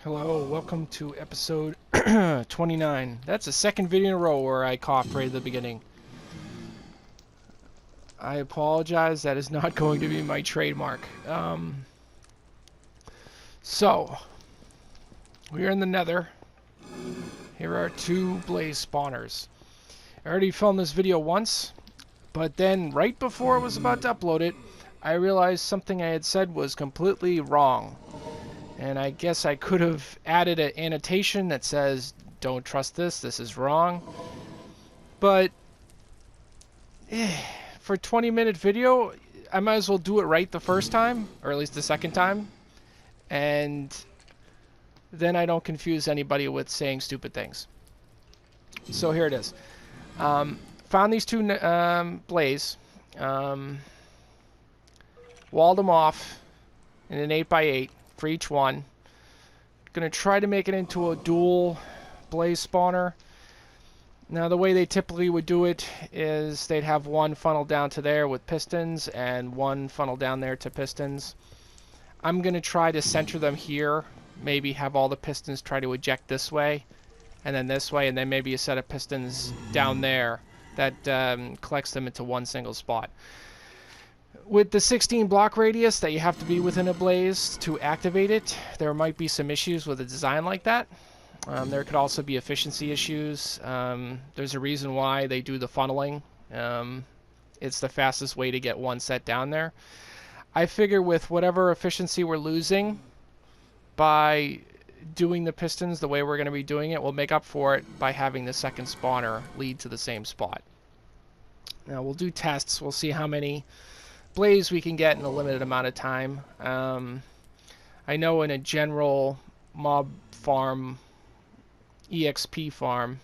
Hello, welcome to episode 29. That's the second video in a row where I coughed right at the beginning. I apologize, that is not going to be my trademark. So, we are in the nether. Here are two blaze spawners. I already filmed this video once, but then right before I was about to upload it, I realized something I had said was completely wrong. And I guess I could have added an annotation that says, don't trust this is wrong. But, for a 20-minute video, I might as well do it right the first time, or at least the second time. And then I don't confuse anybody with saying stupid things. So here it is. Found these two blaze. Walled them off in an 8x8 for each one. Gonna try to make it into a dual blaze spawner. Now the way they typically would do it is they'd have one funnel down to there with pistons and one funnel down there to pistons. I'm gonna try to center them here, maybe have all the pistons try to eject this way and then this way, and then maybe a set of pistons down there that collects them into one single spot. With the 16 block radius that you have to be within a blaze to activate it, there might be some issues with a design like that. There could also be efficiency issues. There's a reason why they do the funneling. It's the fastest way to get one set down there. I figure with whatever efficiency we're losing by doing the pistons the way we're going to be doing it, we'll make up for it by having the second spawner lead to the same spot. Now we'll do tests. We'll see how many blaze we can get in a limited amount of time. I know in a general mob farm, EXP farm,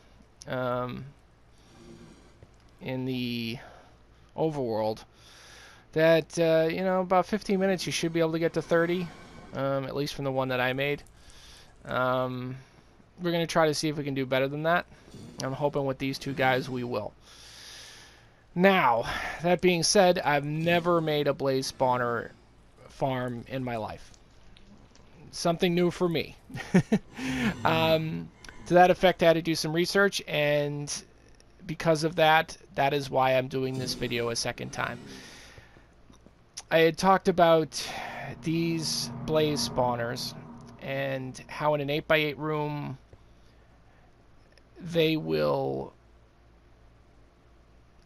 in the overworld, that you know, about 15 minutes you should be able to get to 30, at least from the one that I made. We're gonna try to see if we can do better than that. I'm hoping with these two guys we will. Now, that being said, I've never made a blaze spawner farm in my life. Something new for me. To that effect, I had to do some research, and because of that, that is why I'm doing this video a second time. I had talked about these blaze spawners and how in an 8x8 room they will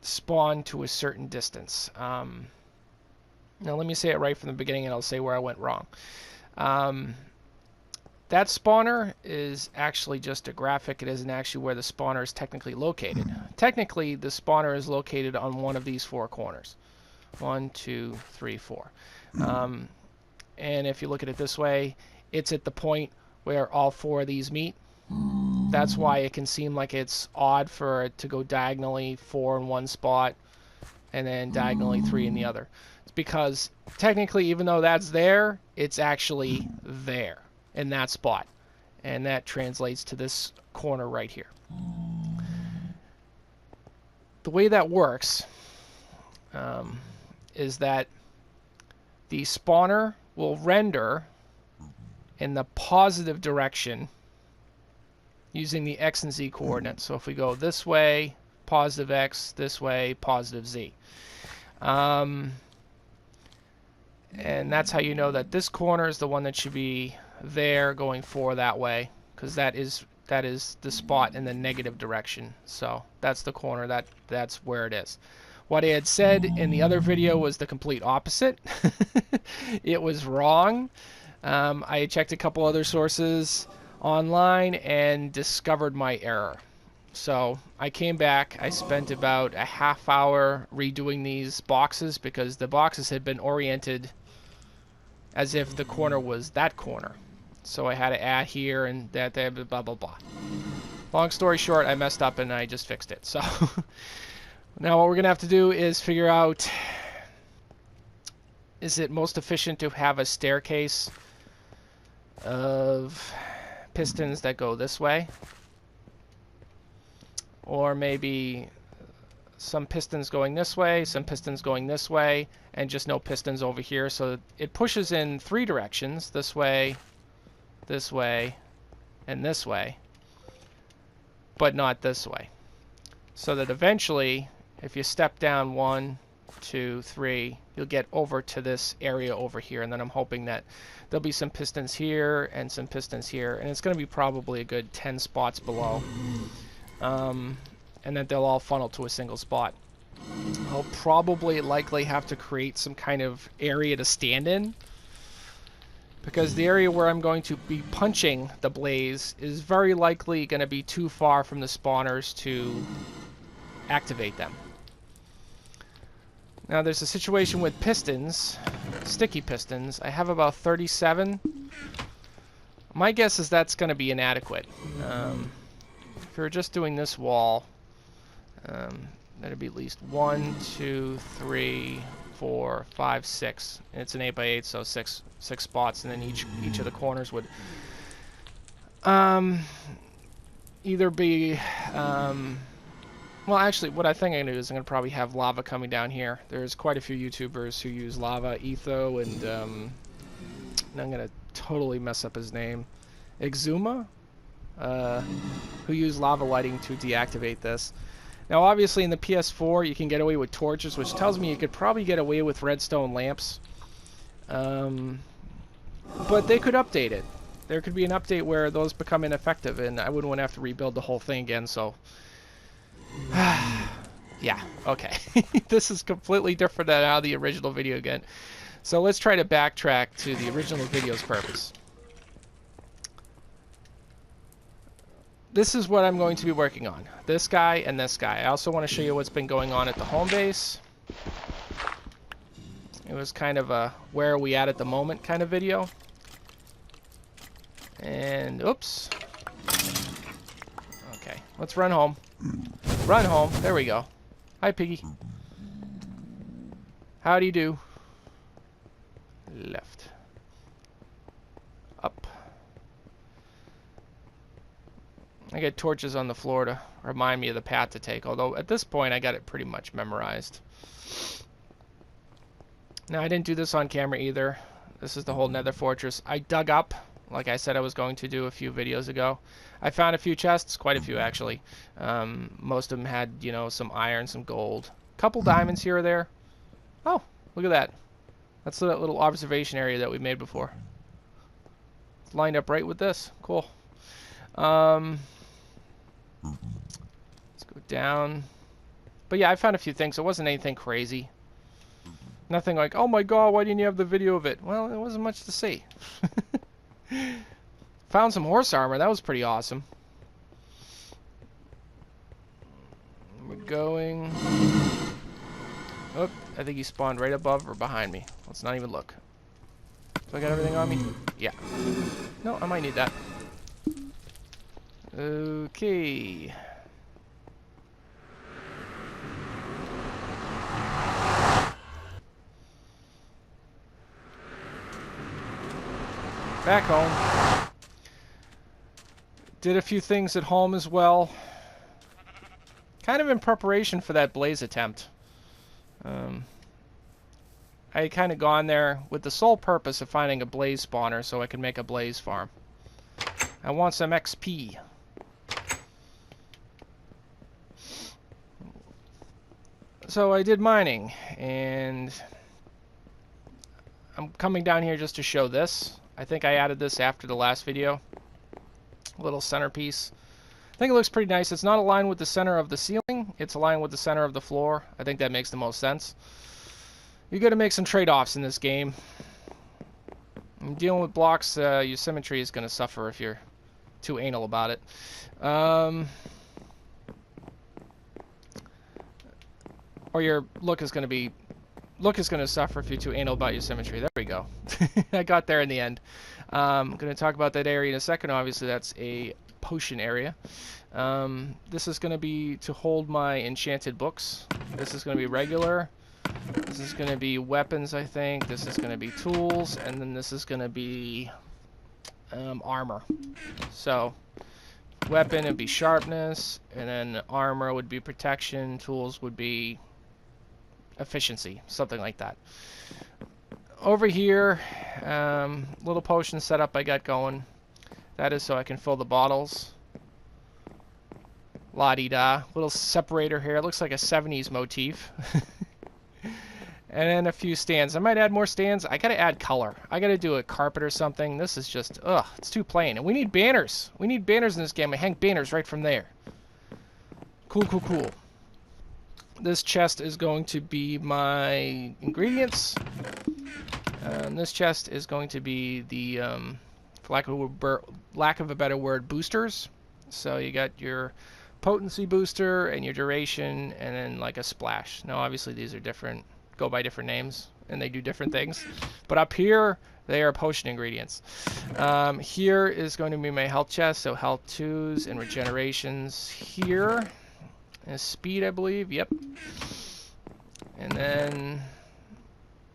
spawn to a certain distance. Now let me say it right from the beginning and I'll say where I went wrong. That spawner is actually just a graphic. It isn't actually where the spawner is technically located. Technically, the spawner is located on one of these four corners. 1, 2, 3, 4. And if you look at it this way, it's at the point where all four of these meet. That's why it can seem like it's odd for it to go diagonally 4 in one spot and then diagonally 3 in the other. It's because technically, even though that's there, it's actually there in that spot. And that translates to this corner right here. The way that works is that the spawner will render in the positive direction using the X and Z coordinates. So if we go this way, positive X, this way, positive Z. And that's how you know that this corner is the one that should be there going 4 that way, because that is the spot in the negative direction. So that's the corner, that's where it is. What I had said in the other video was the complete opposite. It was wrong. I checked a couple other sources online and discovered my error. So I came back, I spent about a half hour redoing these boxes because the boxes had been oriented as if the corner was that corner. So I had to add here and that there, blah blah blah. Long story short, I messed up and I just fixed it. So now what we're gonna have to do is figure out, is it most efficient to have a staircase of pistons that go this way, or maybe some pistons going this way, some pistons going this way, and just no pistons over here, so it pushes in 3 directions, this way, and this way, but not this way. So that eventually, if you step down 1, 2, 3, you'll get over to this area over here, and then I'm hoping that there'll be some pistons here and some pistons here, and it's going to be probably a good 10 spots below, and then they'll all funnel to a single spot. I'll probably likely have to create some kind of area to stand in, because the area where I'm going to be punching the blaze is very likely going to be too far from the spawners to activate them. Now there's a situation with pistons, sticky pistons. I have about 37. My guess is that's going to be inadequate. If you're just doing this wall, that'd be at least 1, 2, 3, 4, 5, 6. And it's an 8x8, so six spots, and then each of the corners would either be well, actually, what I think I'm going to do is I'm going to probably have lava coming down here. There's quite a few YouTubers who use lava, Etho, and I'm going to totally mess up his name, Exuma, who use lava lighting to deactivate this. Now, obviously, in the PS4, you can get away with torches, which tells me you could probably get away with redstone lamps. But they could update it. There could be an update where those become ineffective, and I wouldn't want to have to rebuild the whole thing again, so... yeah, okay. This is completely different than how the original video again. So let's try to backtrack to the original video's purpose. This is what I'm going to be working on. This guy and this guy. I also want to show you what's been going on at the home base. It was kind of a where are we at the moment kind of video. And, oops. Okay, let's run home. Run home. There we go. Hi, Piggy. How do you do? Left. Up. I get torches on the floor to remind me of the path to take, although at this point I got it pretty much memorized. Now, I didn't do this on camera either. This is the whole nether fortress. I dug up, like I said I was going to do a few videos ago. I found a few chests, quite a few actually. Most of them had, you know, some iron, some gold. Couple diamonds here or there. Oh, look at that. That's that little observation area that we made before. It's lined up right with this. Cool. Let's go down. But yeah, I found a few things. It wasn't anything crazy. Nothing like, oh my god, why didn't you have the video of it? Well, it wasn't much to see. Found some horse armor. That was pretty awesome. We're going... Oh, I think he spawned right above or behind me. Let's not even look. Do I got everything on me? Yeah. No, I might need that. Okay. Back home. Did a few things at home as well. Kind of in preparation for that blaze attempt. I had kind of gone there with the sole purpose of finding a blaze spawner so I could make a blaze farm. I want some XP. So I did mining, and I'm coming down here just to show this. I think I added this after the last video. A little centerpiece. I think it looks pretty nice. It's not aligned with the center of the ceiling. It's aligned with the center of the floor. I think that makes the most sense. You got to make some trade-offs in this game. And dealing with blocks, your symmetry is going to suffer if you're too anal about it. Or your look is going to suffer if you're too anal about your symmetry. There we go. I got there in the end. I'm going to talk about that area in a second. Obviously, that's a potion area. This is going to be to hold my enchanted books. This is going to be regular. This is going to be weapons, I think. This is going to be tools. And then this is going to be armor. So, weapon would be sharpness. And then armor would be protection. Tools would be efficiency. Something like that. Over here, little potion setup I got going. That is so I can fill the bottles. La-di-da. Little separator here. It looks like a 70s motif. And then a few stands. I might add more stands. I gotta add color. I gotta do a carpet or something. This is just, ugh, it's too plain. And we need banners. We need banners in this game. I hang banners right from there. Cool, cool, cool. This chest is going to be my ingredients. This chest is going to be the, for lack of a better word, boosters. So you got your potency booster and your duration and then like a splash. Now obviously these are different, go by different names and they do different things. But up here, they are potion ingredients. Here is going to be my health chest, so health 2s and regenerations here. And speed, I believe, yep. And then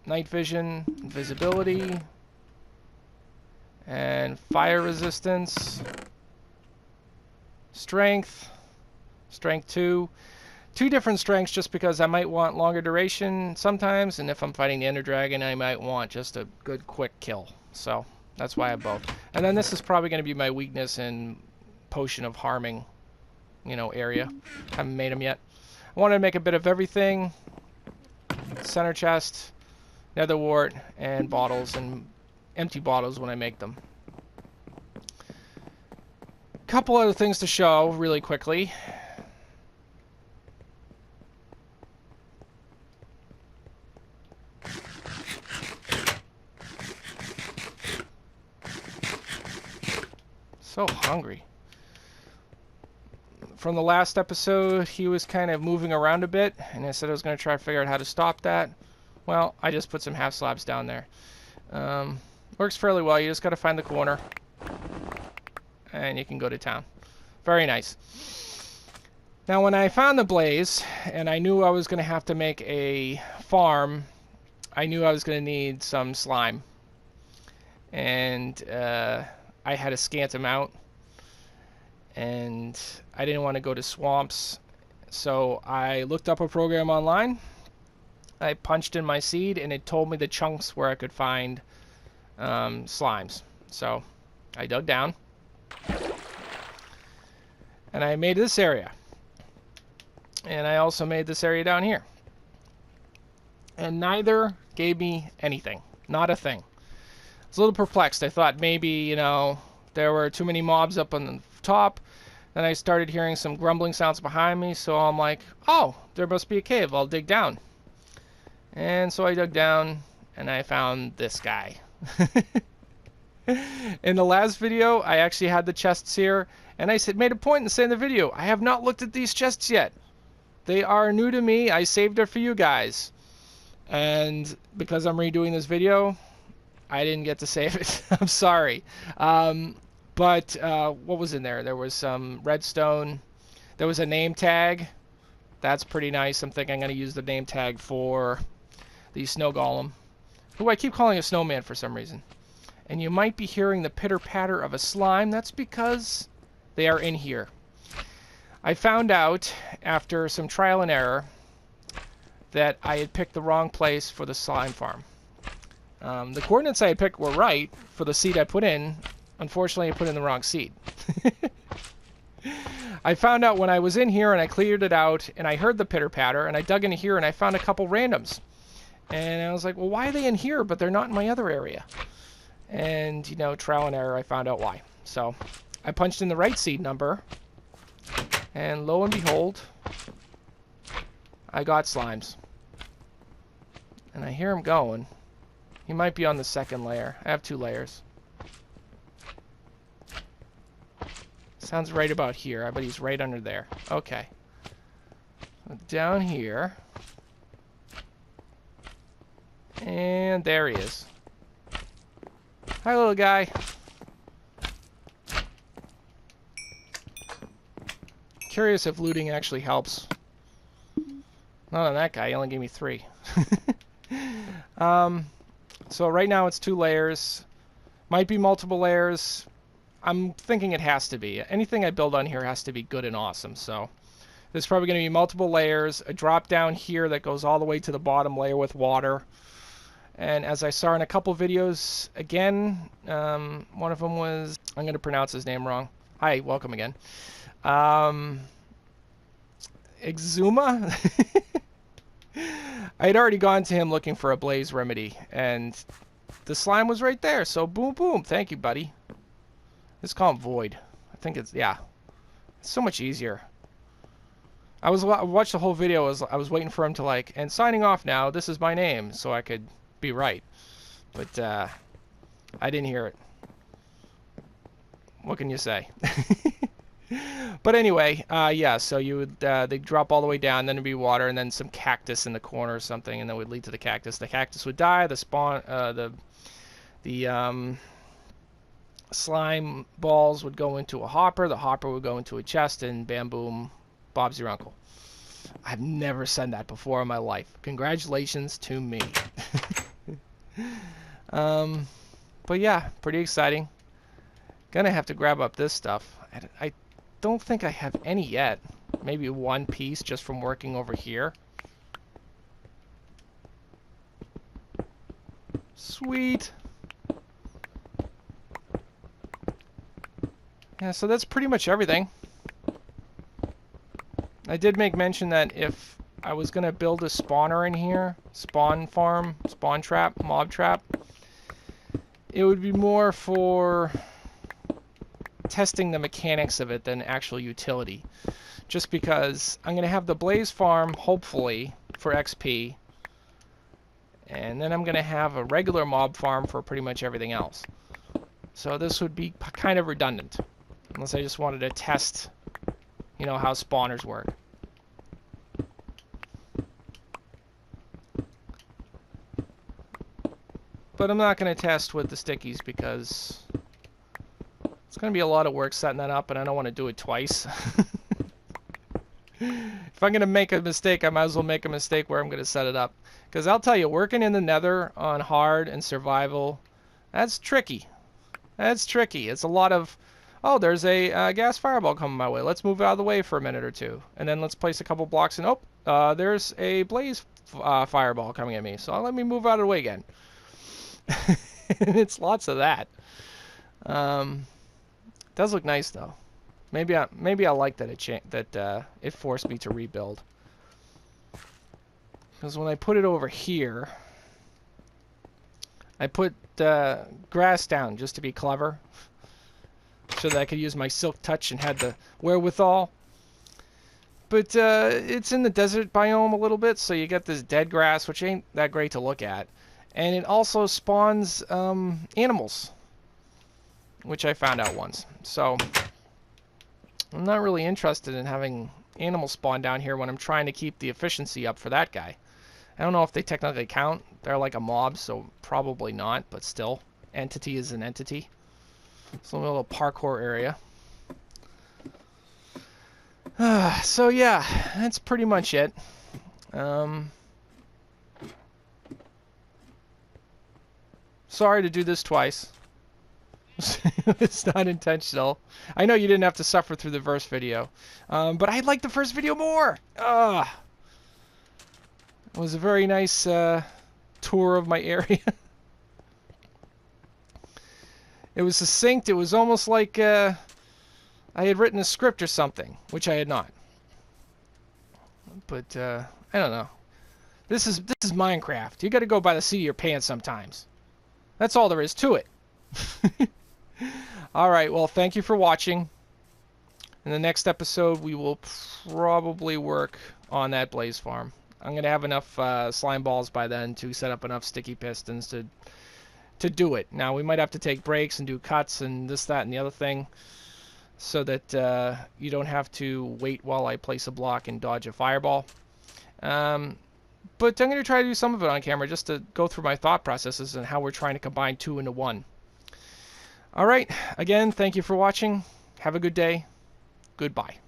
night vision, invisibility, and fire resistance, strength, strength 2. 2 different strengths just because I might want longer duration sometimes, and if I'm fighting the Ender Dragon, I might want just a good quick kill. So that's why I have both. And then this is probably going to be my weakness in potion of harming, you know, area. Haven't made them yet. I wanted to make a bit of everything. Center chest, nether wart, and bottles, and empty bottles when I make them. Couple other things to show really quickly. So hungry. From the last episode, he was kind of moving around a bit, and I said I was going to try to figure out how to stop that. Well, I just put some half slabs down there. Works fairly well. You just got to find the corner, and you can go to town. Very nice. Now, when I found the blaze, and I knew I was going to have to make a farm, I knew I was going to need some slime. And I had a scant amount. And I didn't want to go to swamps, so I looked up a program online. I punched in my seed, and it told me the chunks where I could find slimes. So I dug down, and I made this area. And I also made this area down here. And neither gave me anything. Not a thing. I was a little perplexed. I thought maybe, you know, there were too many mobs up on the top. Then I started hearing some grumbling sounds behind me, so I'm like, oh, there must be a cave. I'll dig down. And so I dug down, and I found this guy. In the last video, I actually had the chests here, and I made a point in saying in the video, I have not looked at these chests yet. They are new to me. I saved it for you guys. And because I'm redoing this video, I didn't get to save it. I'm sorry. But what was in there? There was some redstone. There was a name tag. That's pretty nice. I'm thinking I'm going to use the name tag for the snow golem, who I keep calling a snowman for some reason. And you might be hearing the pitter-patter of a slime. That's because they are in here. I found out after some trial and error that I had picked the wrong place for the slime farm. The coordinates I had picked were right for the seed I put in. Unfortunately, I put in the wrong seed. I found out when I was in here and I cleared it out and I heard the pitter-patter and I dug into here and I found a couple randoms. And I was like, well, why are they in here but they're not in my other area? And, you know, trial and error, I found out why. So I punched in the right seed number and lo and behold, I got slimes. And I hear him going. He might be on the second layer. I have 2 layers. Sounds right about here. I bet he's right under there. Okay. Down here. And there he is. Hi, little guy. Curious if looting actually helps. Not on that guy. He only gave me 3. So right now it's 2 layers. Might be multiple layers. I'm thinking it has to be. Anything I build on here has to be good and awesome. So there's probably going to be multiple layers. A drop down here that goes all the way to the bottom layer with water. And as I saw in a couple videos, again, one of them was, I'm going to pronounce his name wrong. Hi, welcome again. Exuma? I had already gone to him looking for a blaze remedy, and the slime was right there. So boom, boom. Thank you, buddy. Let's call him Void. I think it's, yeah. It's so much easier. I watched the whole video. I was waiting for him to like, and signing off now, this is my name, so I could be right. But I didn't hear it. What can you say? But anyway, yeah, so you would, they'd drop all the way down, then there'd be water, and then some cactus in the corner or something, and that would lead to the cactus. The cactus would die, the spawn, the slime balls would go into a hopper, the hopper would go into a chest, and bam, boom, Bob's your uncle. I've never said that before in my life. Congratulations to me. But yeah, pretty exciting. Gonna have to grab up this stuff. I don't think I have any yet. Maybe one piece just from working over here. Sweet. Yeah, so that's pretty much everything. I did make mention that if I was going to build a spawner in here, spawn farm, spawn trap, mob trap, it would be more for testing the mechanics of it than actual utility. Just because I'm going to have the blaze farm, hopefully, for XP, and then I'm going to have a regular mob farm for pretty much everything else. So this would be kind of redundant, unless I just wanted to test, you know, how spawners work. But I'm not going to test with the stickies because it's going to be a lot of work setting that up, and I don't want to do it twice. If I'm going to make a mistake, I might as well make a mistake where I'm going to set it up. Because I'll tell you, working in the nether on hard and survival, that's tricky. That's tricky. It's a lot of, oh, there's a gas fireball coming my way. Let's move out of the way for a minute or two. And then let's place a couple blocks and, oh, there's a blaze fireball coming at me. So let me move out of the way again. It's lots of that. It does look nice, though. Maybe I like that it forced me to rebuild. Because when I put it over here, I put grass down just to be clever, so that I could use my silk touch and had the wherewithal. But it's in the desert biome a little bit, so you get this dead grass, which ain't that great to look at. And it also spawns animals, which I found out once. So I'm not really interested in having animals spawn down here when I'm trying to keep the efficiency up for that guy. I don't know if they technically count. They're like a mob, so probably not, but still. Entity is an entity. It's a little parkour area. So yeah, that's pretty much it. Sorry to do this twice. It's not intentional. I know you didn't have to suffer through the first video. But I liked the first video more! It was a very nice tour of my area. It was succinct. It was almost like I had written a script or something, which I had not. But I don't know. This is Minecraft. You got to go by the seat of your pants sometimes. That's all there is to it. Alright, well, thank you for watching. In the next episode, we will probably work on that blaze farm. I'm going to have enough slime balls by then to set up enough sticky pistons to do it. Now, we might have to take breaks and do cuts and this, that, and the other thing, so that you don't have to wait while I place a block and dodge a fireball. But I'm going to try to do some of it on camera just to go through my thought processes and how we're trying to combine two into one. Alright, again, thank you for watching. Have a good day. Goodbye.